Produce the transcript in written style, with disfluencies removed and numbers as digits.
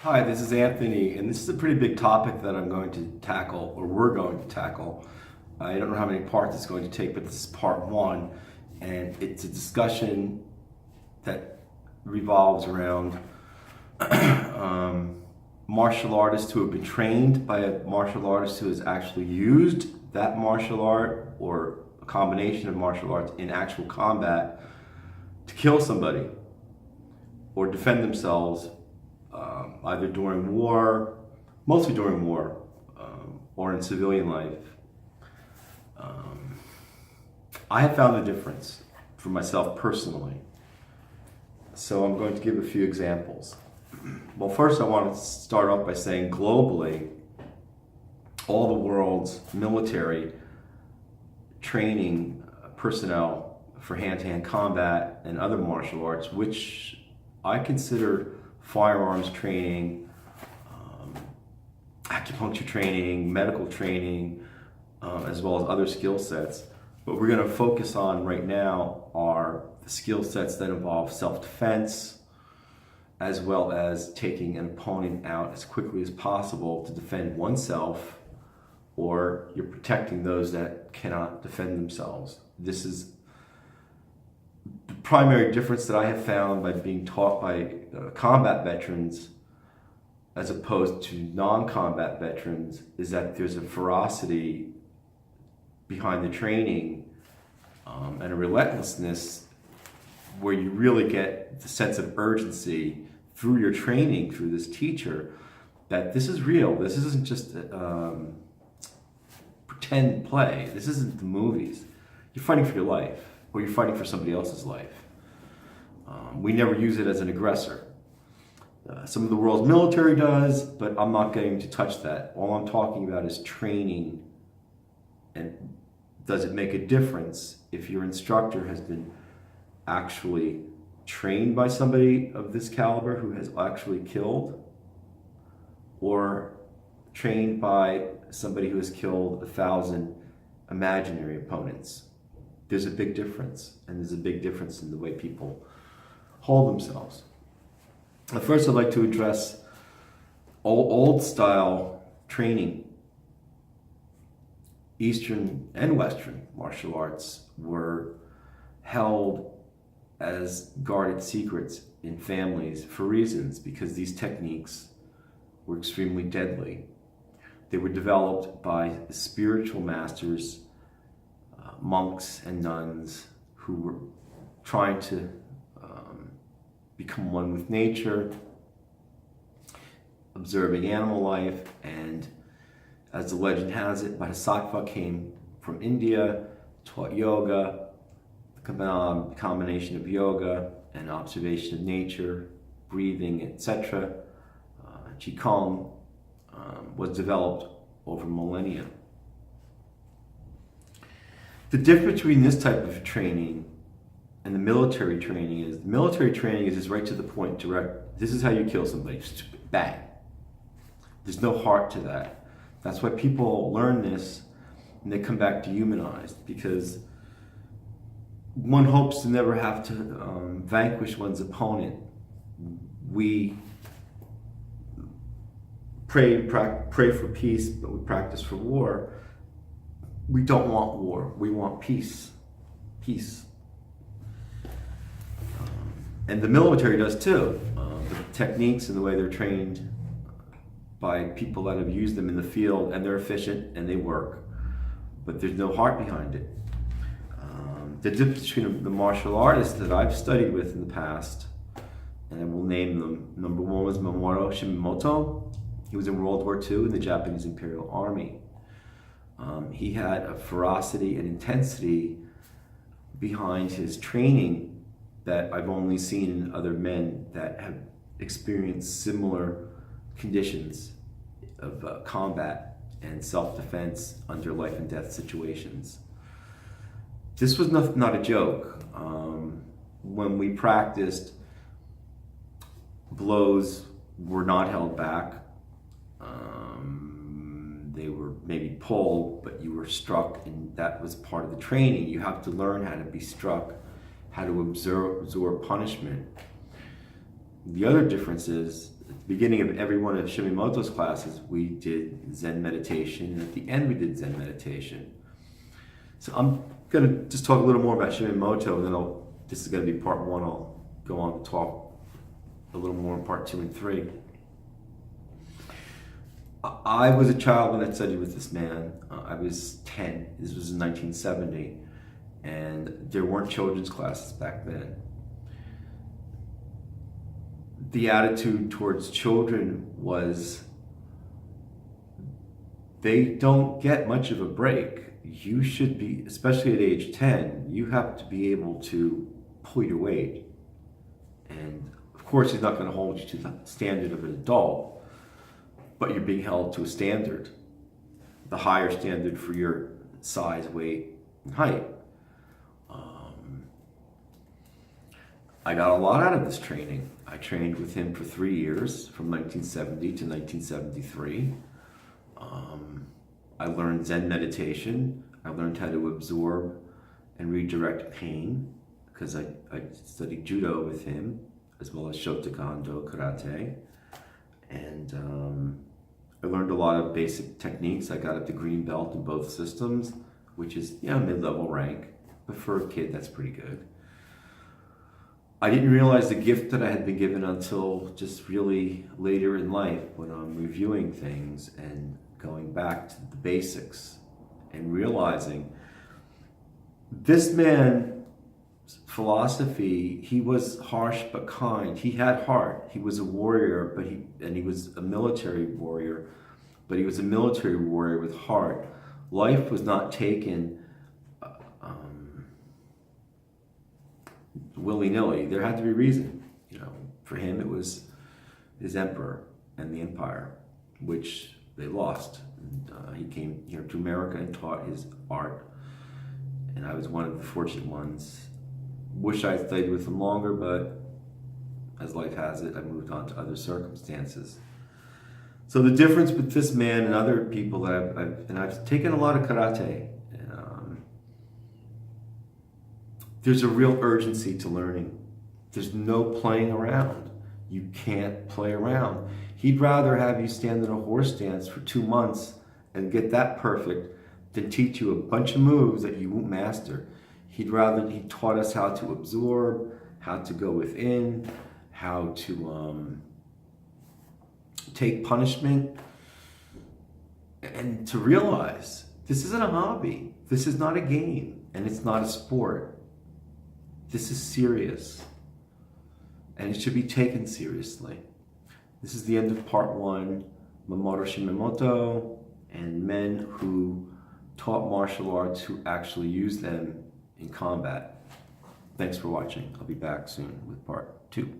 Hi, this is Anthony, and this is a pretty big topic that I'm going to tackle, or we're going to tackle. I don't know how many parts it's going to take, but this is part one, and it's a discussion that revolves around martial artists who have been trained by a martial artist who has actually used that martial art or a combination of martial arts in actual combat to kill somebody or defend themselves, either during war, mostly during war, or in civilian life. I have found a difference for myself personally. So I'm going to give a few examples. Well, first I want to start off by saying globally, all the world's military training personnel for hand-to-hand combat and other martial arts, which I consider firearms training, acupuncture training, medical training, as well as other skill sets. What we're going to focus on right now are the skill sets that involve self-defense, as well as taking an opponent out as quickly as possible to defend oneself, or you're protecting those that cannot defend themselves. This is the primary difference that I have found by being taught by combat veterans as opposed to non-combat veterans, is that there's a ferocity behind the training and a relentlessness where you really get the sense of urgency through your training, through this teacher, that this is real. This isn't just pretend play. This isn't the movies. You're fighting for your life, or you're fighting for somebody else's life. We never use it as an aggressor. Some of the world's military does, but I'm not going to touch that. All I'm talking about is training. And does it make a difference if your instructor has been actually trained by somebody of this caliber who has actually killed, or trained by somebody who has killed 1,000 imaginary opponents? There's a big difference, and there's a big difference in the way people hold themselves. First, I'd like to address old style training. Eastern and Western martial arts were held as guarded secrets in families for reasons, because these techniques were extremely deadly. They were developed by spiritual masters, monks and nuns, who were trying to become one with nature, observing animal life, and as the legend has it, Bodhisattva came from India, taught yoga, the combination of yoga and observation of nature, breathing, etc. Qigong was developed over millennia. The difference between this type of training and the military training is just right to the point, direct. This is how you kill somebody, just bang. There's no heart to that. That's why people learn this and they come back dehumanized, because one hopes to never have to vanquish one's opponent. We pray for peace, but we practice for war. We don't want war. We want peace. Peace. And the military does too. The techniques and the way they're trained by people that have used them in the field, and they're efficient and they work, but there's no heart behind it. The difference between the martial artists that I've studied with in the past, and I will name them. Number one was Mamoru Shimamoto. He was in World War II in the Japanese Imperial Army. He had a ferocity and intensity behind his training that I've only seen in other men that have experienced similar conditions of combat and self-defense under life and death situations. This was not a joke. When we practiced, blows were not held back. They were maybe pulled, but you were struck, and that was part of the training. You have to learn how to be struck, how to absorb punishment. The other difference is beginning of every one of Shimimoto's classes, we did Zen meditation, and at the end we did Zen meditation. So I'm going to just talk a little more about Shimimoto, and then this is going to be part one. I'll go on to talk a little more in part 2 and 3. I was a child when I studied with this man. I was 10. This was in 1970, and there weren't children's classes back then. The attitude towards children was they don't get much of a break. You should be, especially at age 10, you have to be able to pull your weight. And of course, he's not going to hold you to the standard of an adult, but you're being held to a standard, the higher standard for your size, weight, and height. I got a lot out of this training. I trained with him for 3 years, from 1970 to 1973. I learned Zen meditation. I learned how to absorb and redirect pain, because I studied judo with him, as well as Shotokan-do karate. And I learned a lot of basic techniques. I got up to green belt in both systems, which is, mid-level rank. But for a kid, that's pretty good. I didn't realize the gift that I had been given until just really later in life, when I'm reviewing things and going back to the basics and realizing this man's philosophy, he was harsh but kind. He had heart. He was a warrior, and he was a military warrior, but he was a military warrior with heart. Life was not taken willy-nilly. There had to be a reason. For him, it was his emperor and the empire, which they lost. And, he came here to America and taught his art, and I was one of the fortunate ones. Wish I stayed with him longer, but as life has it, I moved on to other circumstances. So the difference with this man and other people that I've taken a lot of karate. There's a real urgency to learning. There's no playing around. You can't play around. He'd rather have you stand in a horse stance for 2 months and get that perfect than teach you a bunch of moves that you won't master. He taught us how to absorb, how to go within, how to take punishment, and to realize this isn't a hobby. This is not a game, and it's not a sport. This is serious, and it should be taken seriously. This is the end of part 1, Mamoru Shimimoto, and men who taught martial arts who actually use them in combat. Thanks for watching. I'll be back soon with part 2.